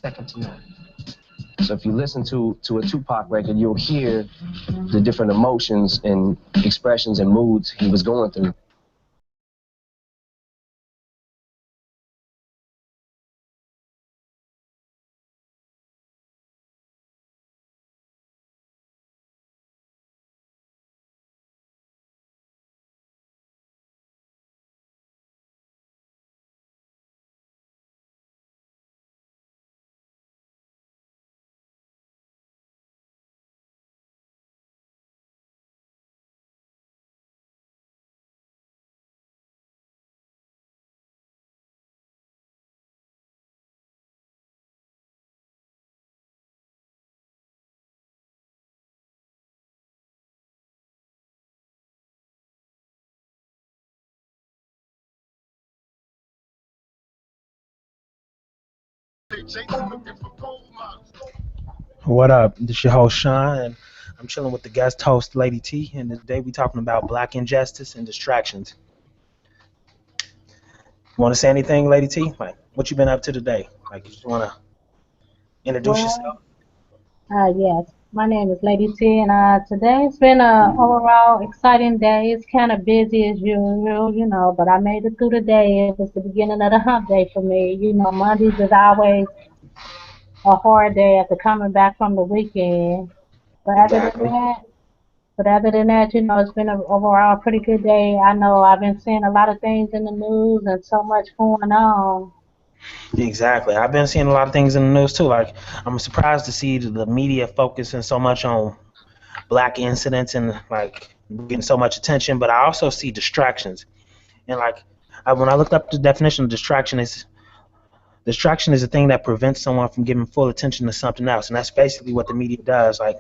second to none. So if you listen to a Tupac record, you'll hear the different emotions and expressions and moods he was going through. What up? This your host Sean, and I'm chilling with the guest host Lady T. And today we talking about black injustice and distractions. You want to say anything, Lady T? Like, what you been up to today? Like, you just want to introduce yourself? Well, yes, my name is Lady T, and today's been a overall exciting day. It's kind of busy as usual, but I made it through the day. It was the beginning of the hump day for me. Mondays is always a hard day after coming back from the weekend. But other than Exactly. that, it's been an overall pretty good day. I know I've been seeing a lot of things in the news and so much going on. Exactly. I've been seeing a lot of things in the news too. Like, I'm surprised to see the media focusing so much on black incidents and like getting so much attention. But I also see distractions. And like, when I looked up the definition of distraction is a thing that prevents someone from giving full attention to something else, and that's basically what the media does. Like,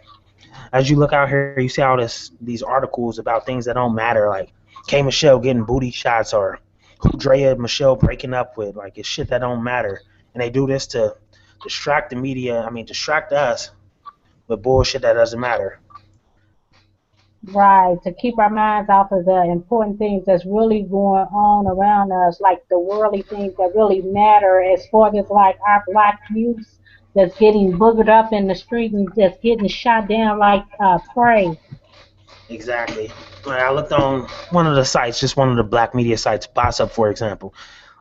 as you look out here, you see all these articles about things that don't matter, like K Michelle getting booty shots or who Drea Michelle breaking up with. Like, it's shit that don't matter, and they do this to distract the media. I mean, distract us with bullshit that doesn't matter. Right, to keep our minds off of the important things that's really going on around us, like the worldly things that really matter, as far as like our black youth that's getting boogered up in the street and just getting shot down like prey. Exactly. Like, I looked on one of the sites, just one of the black media sites, Boss Up, for example.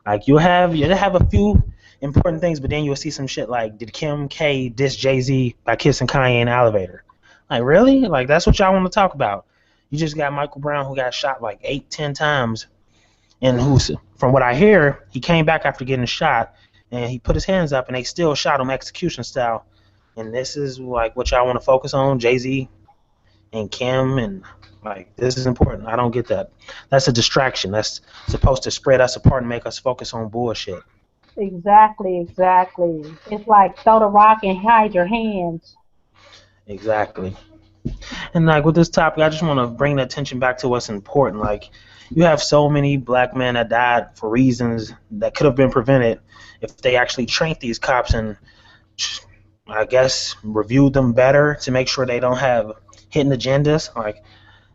Like, you'll have a few important things, but then you'll see some shit like, did Kim K diss Jay Z by kissing Kanye in the elevator? Like, really? Like, that's what y'all want to talk about? You just got Michael Brown, who got shot like 8, 10 times, and who's, from what I hear, he came back after getting shot, and he put his hands up, and they still shot him execution style. And this is like what y'all want to focus on, Jay Z and Kim, and like, this is important. I don't get that. That's a distraction. That's supposed to spread us apart and make us focus on bullshit. Exactly, exactly. It's like throw the rock and hide your hands. Exactly. And like with this topic, I just want to bring the attention back to what's important. Like, you have so many black men that died for reasons that could have been prevented if they actually trained these cops and, I guess, reviewed them better to make sure they don't have hidden agendas. Like,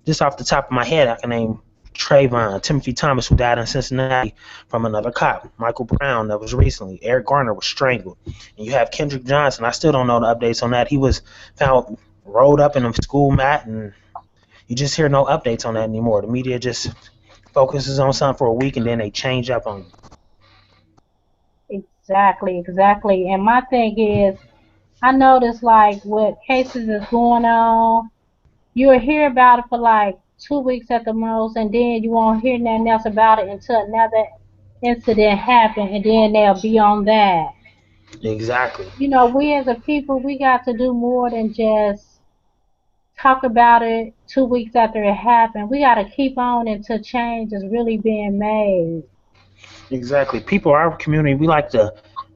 just off the top of my head, I can name Trayvon, Timothy Thomas, who died in Cincinnati from another cop, Michael Brown, that was recently, Eric Garner was strangled, and you have Kendrick Johnson. I still don't know the updates on that. He was found rolled up in a school mat, and you just hear no updates on that anymore. The media just focuses on something for a week, and then they change up on it. Exactly, exactly. And my thing is, I notice like what cases is going on, you'll hear about it for like 2 weeks at the most, and then you won't hear nothing else about it until another incident happen, and then they'll be on that. Exactly. We as a people, we got to do more than just talk about it 2 weeks after it happened. We got to keep on until change is really being made. Exactly. People, our community, we like to,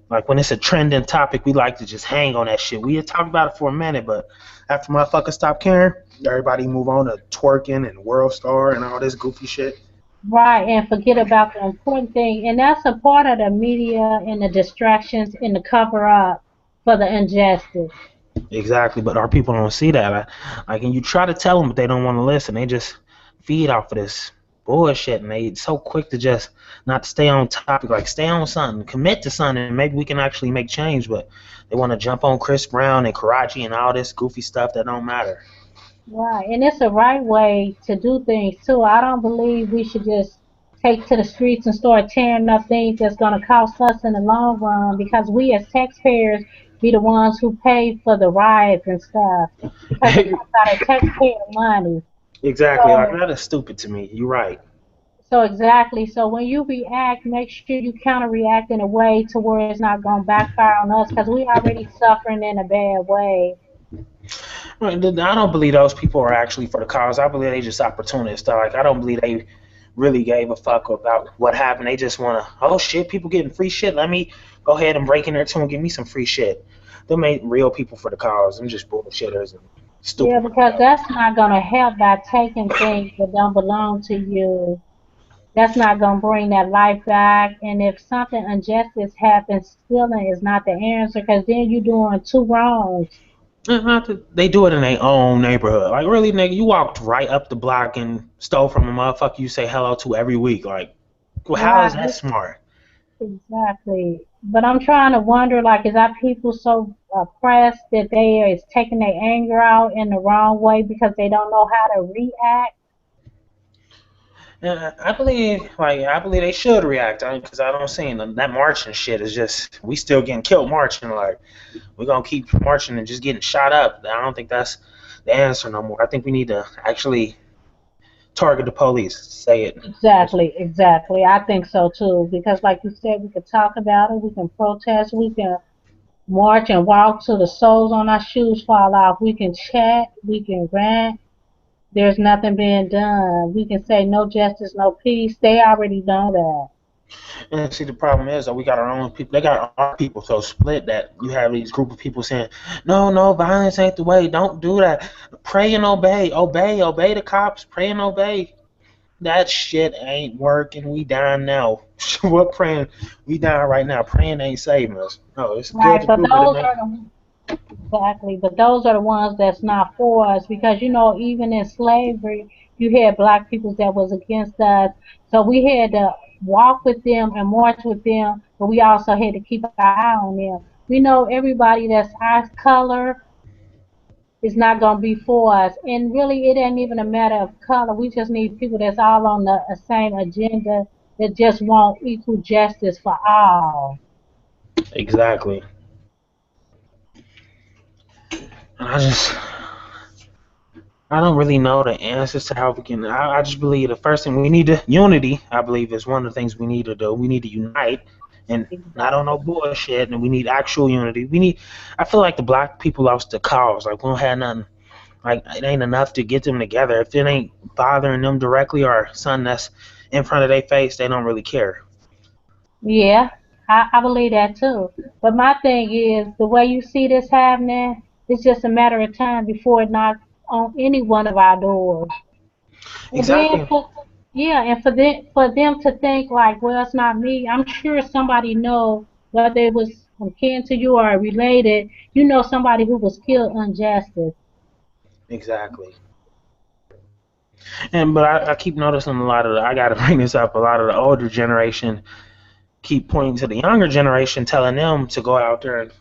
like, when it's a trending topic, we like to just hang on that shit. We had talked about it for a minute, but after motherfuckers stop caring, everybody move on to twerking and World Star and all this goofy shit. Right, and forget about the important thing. And that's a part of the media and the distractions and the cover up for the injustice. Exactly, but our people don't see that. Like, and you try to tell them, but they don't want to listen. They just feed off of this. bullshit, and they so quick to just not stay on topic, like stay on something, commit to something, and maybe we can actually make change. But they want to jump on Chris Brown and Karachi and all this goofy stuff that don't matter. Right, and it's a right way to do things too. I don't believe we should just take to the streets and start tearing up things that's going to cost us in the long run because we as taxpayers be the ones who pay for the riots and stuff because it comes out of taxpayer money. Exactly, like So, that is stupid to me. You're right. so exactly. So when you react, make sure you counter react in a way to where it's not going to backfire on us because we already suffering in a bad way. I don't believe those people are actually for the cause. I believe they just opportunists. Like I don't believe they really gave a fuck about what happened. They just want to, oh shit, people getting free shit. Let me go ahead and break in there too and give me some free shit. Them ain't real people for the cause. Them just bullshitters and Yeah, stupid because motherfuckers. that's not going to help by taking things that don't belong to you. That's not going to bring that life back. And if something injustice happens, stealing is not the answer because then you're doing two wrongs. They do it in their own neighborhood. Like really, nigga, you walked right up the block and stole from a motherfucker you say hello to every week. Like, well, how is that Right, smart? exactly. But I'm trying to wonder, like, is our people so oppressed that they is taking their anger out in the wrong way because they don't know how to react? I believe they should react because I don't see that marching shit is just we still getting killed marching. Like we're gonna keep marching and just getting shot up. I don't think that's the answer no more. I think we need to actually target the police. Say it. Exactly, exactly. I think so too. Because, like you said, we can talk about it, we can protest, we can march and walk till the soles on our shoes fall off. We can chat, we can rant. There's nothing being done. We can say no justice, no peace. They already know that. And see, the problem is that we got our own people. They got our people so split that you have these group of people saying, "No, no, violence ain't the way. Don't do that. Pray and obey. Obey the cops. Pray and obey." That shit ain't working. We dying now. What praying? We dying right now. Praying ain't saving us. No, it's good Right, to but do, but it those ain't. are the exactly, but those are the ones that's not for us because even in slavery, you had black people that was against us. So we had to walk with them and march with them, but we also had to keep our eye on them. We know everybody that's our color is not going to be for us. And really, it ain't even a matter of color. We just need people that's all on the same agenda that just want equal justice for all. Exactly. And I don't really know the answers to how we can. I just believe the first thing we need to unity. I believe is one of the things we need to do. We need to unite and not on no Exactly. bullshit. And we need actual unity. We need. I feel like the black people lost the cause. Like we don't have nothing. Like it ain't enough to get them together. If it ain't bothering them directly or something that's in front of their face, they don't really care. Yeah, I believe that too. But my thing is, the way you see this happening, it's just a matter of time before it knocks on any one of our doors. And then Exactly. yeah, and for them to think like, well, it's not me. I'm sure somebody know whether it was from kin to you or related. You know somebody who was killed unjustice. Exactly. And but I keep noticing a lot of I gotta bring this up. A lot of the older generation keep pointing to the younger generation, telling them to go out there and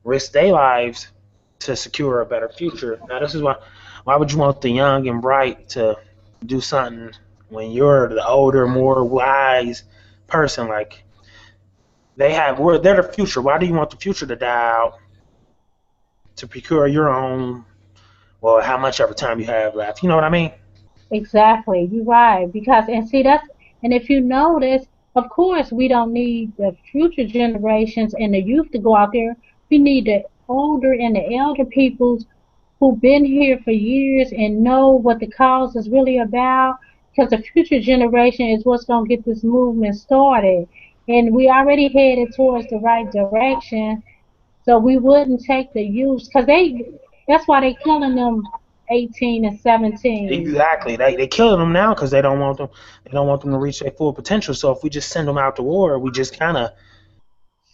risk their lives to secure a better future. Now, this is why would you want the young and bright to do something when you're the older, more wise person? Like they're the future. Why do you want the future to die out to procure your own? Well, how much ever time you have left? You know what I mean? Exactly, you're right. Because and see and if you notice, of course we don't need the future generations and the youth to go out there. We need the older and the elder peoples who've been here for years and know what the cause is really about. Because the future generation is what's gonna get this movement started. And we already headed towards the right direction. So we wouldn't take the youth because that's why they killing them 18 and 17. Exactly. They killing them now because they don't want them to reach their full potential. So if we just send them out to war, we just kind of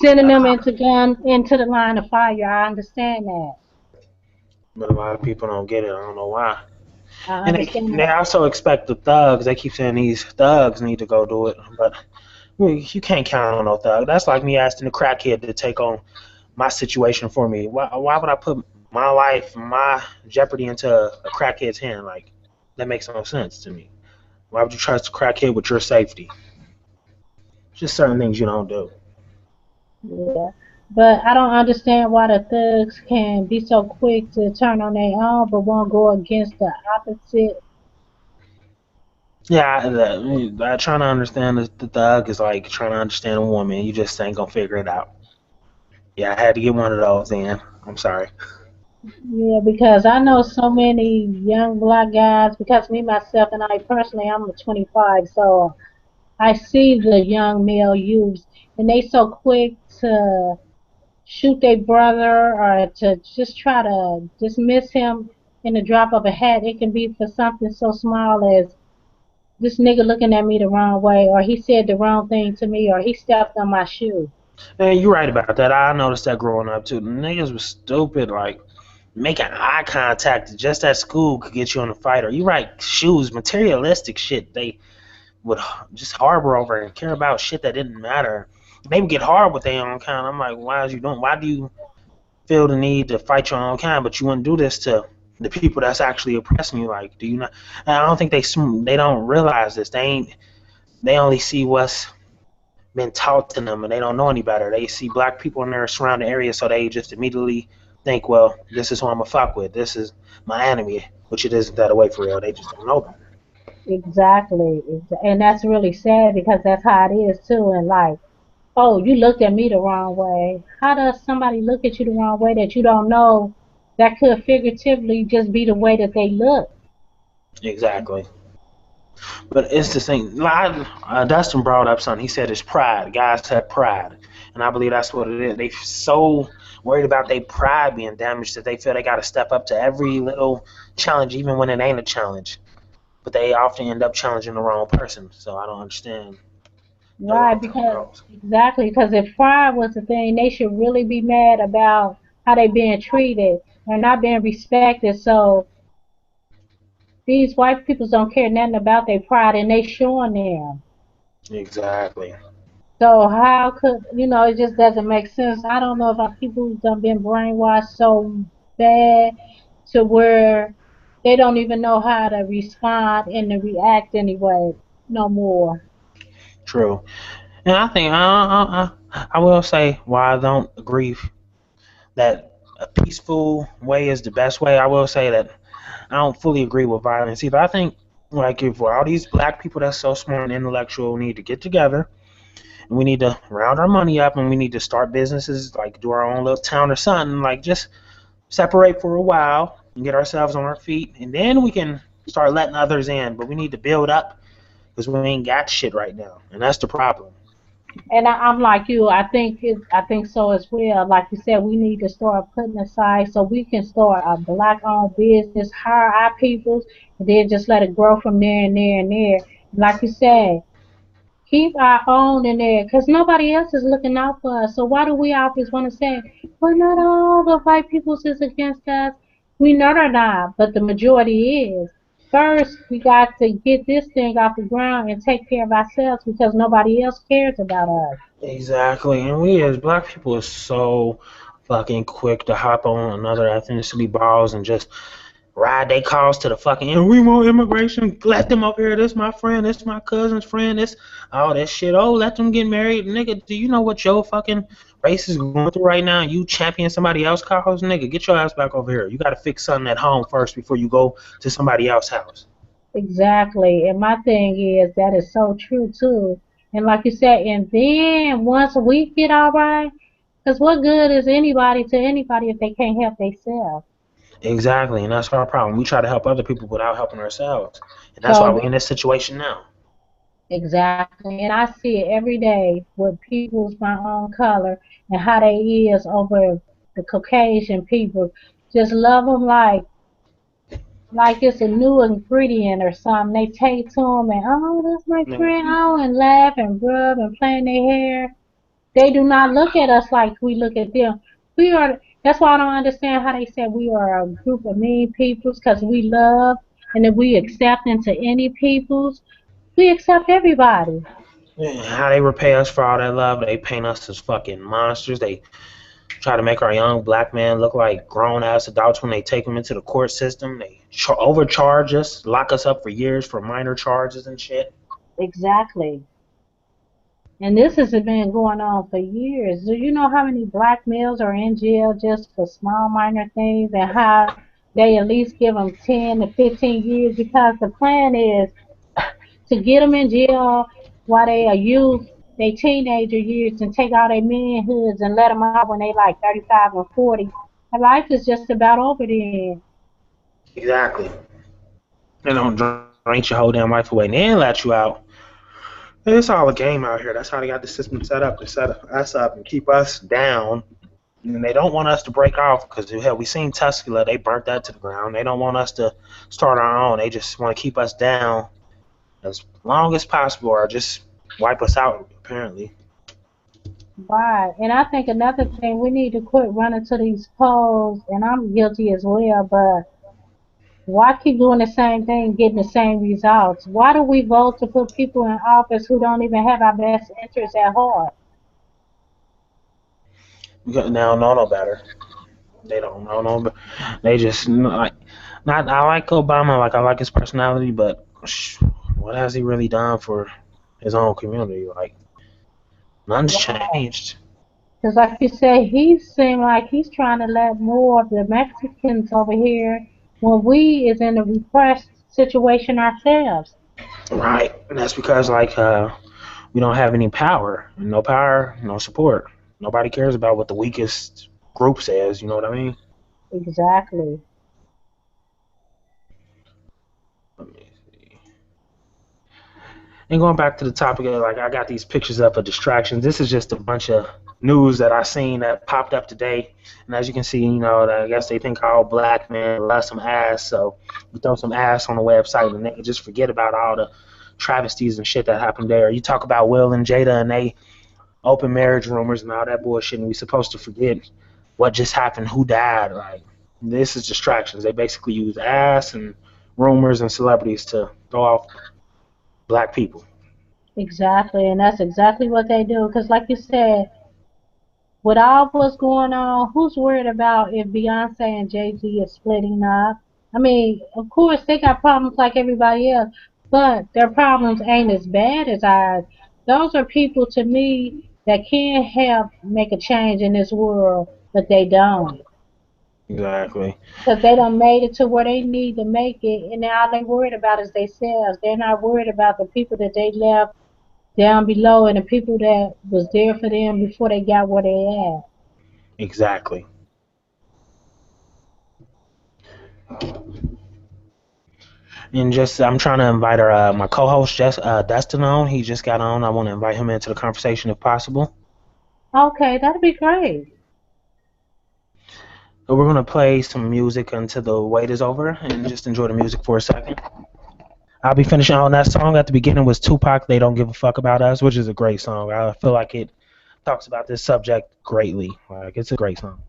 Sending them into the line of fire. I understand that. but a lot of people don't get it. I don't know why. I And understand they that. also expect the thugs. They keep saying these thugs need to go do it, but you can't count on no thug. That's like me asking a crackhead to take on my situation for me. Why would I put my life, my jeopardy into a crackhead's hand? Like, that makes no sense to me. Why would you trust a crackhead with your safety? Just certain things you don't do. Yeah. But I don't understand why the thugs can be so quick to turn on their own but won't go against the opposite. Yeah, trying to understand the thug is like trying to understand a woman. You just ain't gonna figure it out. Yeah, I had to get one of those in. I'm sorry. Yeah, because I know so many young black guys, because me, myself, and I personally, I'm a 25, so I see the young male youths, and they so quick to shoot their brother or to just try to dismiss him in the drop of a hat. It can be for something so small as this nigga looking at me the wrong way, or he said the wrong thing to me, or he stepped on my shoe. And you're right about that. I noticed that growing up too. The niggas was stupid. Like making eye contact just at school could get you in a fight. Or you right, shoes, materialistic shit. They would just harbor over and care about shit that didn't matter. They would get hard with their own kind. I'm like, why is you doing? Why do you feel the need to fight your own kind, but you wouldn't do this to the people that's actually oppressing you? Like, do you not? And I don't think they don't realize this. They only see what's been taught to them, and they don't know any better. They see black people in their surrounding area, so they just immediately think, well, this is who I'm gonna fuck with. This is my enemy, which it isn't that way for real. They just don't know better. Exactly. And that's really sad because that's how it is too. And like, oh, you looked at me the wrong way. How does somebody look at you the wrong way that you don't know that could figuratively just be the way that they look? Exactly. But it's the thing. Like, Dustin brought up something. He said it's pride. Guys have pride, and I believe that's what it is. They so worried about their pride being damaged that they feel they got to step up to every little challenge, even when it ain't a challenge. But they often end up challenging the wrong person. So I don't understand their Right, long-term because goals. exactly, because if pride was the thing, they should really be mad about how they being treated or not being respected. So these white people don't care nothing about their pride, and they showing them. Exactly. So how could it just doesn't make sense. I don't know if our people done been brainwashed so bad to where they don't even know how to respond and to react anyway no more. True. And I think I will say why I don't agree that a peaceful way is the best way. I will say that I don't fully agree with violence either. I think like if all these black people that's so smart and intellectual need to get together and we need to round our money up and we need to start businesses, like do our own little town or something, like just separate for a while and get ourselves on our feet, and then we can start letting others in. But we need to build up because we ain't got shit right now, and that's the problem. And I'm like you. I think so as well. Like you said, we need to start putting aside so we can start a black-owned business, hire our peoples, and then just let it grow from there and there and there. And like you said, keep our own in there, because nobody else is looking out for us. So why do we always want to say, well, not all the white people is against us? We know they're not, but the majority is. First, we got to get this thing off the ground and take care of ourselves because nobody else cares about us. Exactly, and we as black people are so fucking quick to hop on another ethnicity balls and just ride they calls to the fucking and we want immigration. Let them up here. This my friend. This my cousin's friend. This all that shit. Oh, let them get married, nigga. Do you know what your fucking race is going through right now? You champion somebody else's cause, nigga. Get your ass back over here. You got to fix something at home first before you go to somebody else's house. Exactly. And my thing is that is so true too. And like you said, and then once we get all right, because what good is anybody to anybody if they can't help themselves? Exactly, and that's our problem. We try to help other people without helping ourselves, and that's why So we're in this situation now. exactly. And I see it every day with people's my own color and how they is over the Caucasian people. Just love them like it's a new ingredient or something. They take to them and oh, that's my friend. Oh, and laugh and rub and play in their hair. They do not look at us like we look at them. We are. That's why I don't understand how they say we are a group of mean peoples because we love. And if we accept into any peoples, we accept everybody. Yeah, how they repay us for all that love? They paint us as fucking monsters. They try to make our young black men look like grown ass adults when they take them into the court system. They overcharge us, lock us up for years for minor charges and shit. Exactly. And this has been going on for years. Do you know how many black males are in jail just for small minor things, and how they at least give them 10 to 15 years because the plan is to get them in jail while they are youth, they teenager years, and take all their manhoods and let them out when they like 35 and 40. And life is just about over then. Exactly. They don't drain your whole damn life away and then let you out. It's all a game out here. That's how they got the system set up to set us up and keep us down. And they don't want us to break off because hell, we seen Tuscala. They burnt that to the ground. They don't want us to start our own. They just want to keep us down as long as possible, or just wipe us out. Apparently, Right. And I think another thing, we need to quit running to these polls, and I'm guilty as well, but why keep doing the same thing, getting the same results? Why do we vote to put people in office who don't even have our best interests at heart? we now know no better. They don't know no. They just like not. I like Obama. Like I like his personality, but what has he really done for his own community? Like none's changed. Because, like you said, he seemed like he's trying to let more of the Mexicans over here when we is in a repressed situation ourselves. Right, and that's because we don't have any power. No power, no support. Nobody cares about what the weakest group says. You know what I mean? Exactly. Let me see. And going back to the topic, like I got these pictures up of distractions. This is just a bunch of news that I seen that popped up today. And as you can see, I guess they think all black men love some ass, so we throw some ass on the website and they can just forget about all the travesties and shit that happened there. You talk about Will and Jada and they open marriage rumors and all that bullshit, and we supposed to forget what just happened, who died. Like this is distractions. They basically use ass and rumors and celebrities to throw off black people. Exactly. And that's exactly what they do. Because, like you said, with all what's going on, who's worried about if Beyonce and Jay-Z is splitting up? I mean, of course, they got problems like everybody else, but their problems ain't as bad as ours. Those are people, to me, that can help make a change in this world, but they don't. Exactly. Because they done made it to where they need to make it, and now all they worried about is themselves. They're not worried about the people that they left down below and the people that was there for them before they got where they at. Exactly. And just I'm trying to invite my co-host Dustin on. He just got on. I want to invite him into the conversation if possible. Okay, that'd be great. So we're gonna play some music until the wait is over, and just enjoy the music for a second. I'll be finishing on that song at the beginning was Tupac. They don't give a fuck about us, which is a great song. I feel like it talks about this subject greatly. Like it's a great song.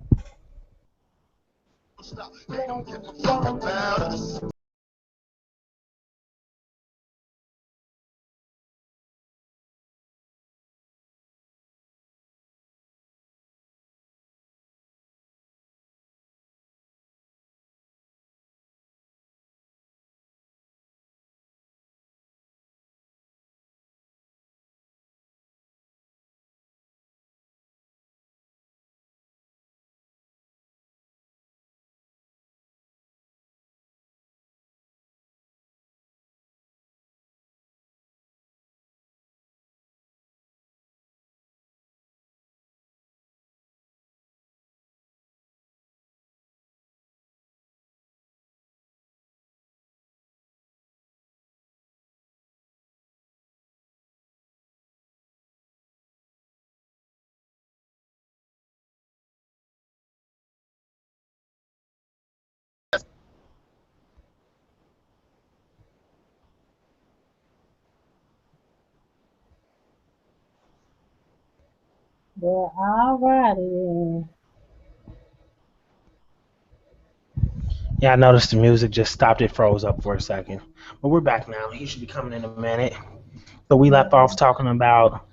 Well, alrighty then. Yeah, I noticed the music just stopped. It froze up for a second. But we're back now. He should be coming in a minute. So we left off talking about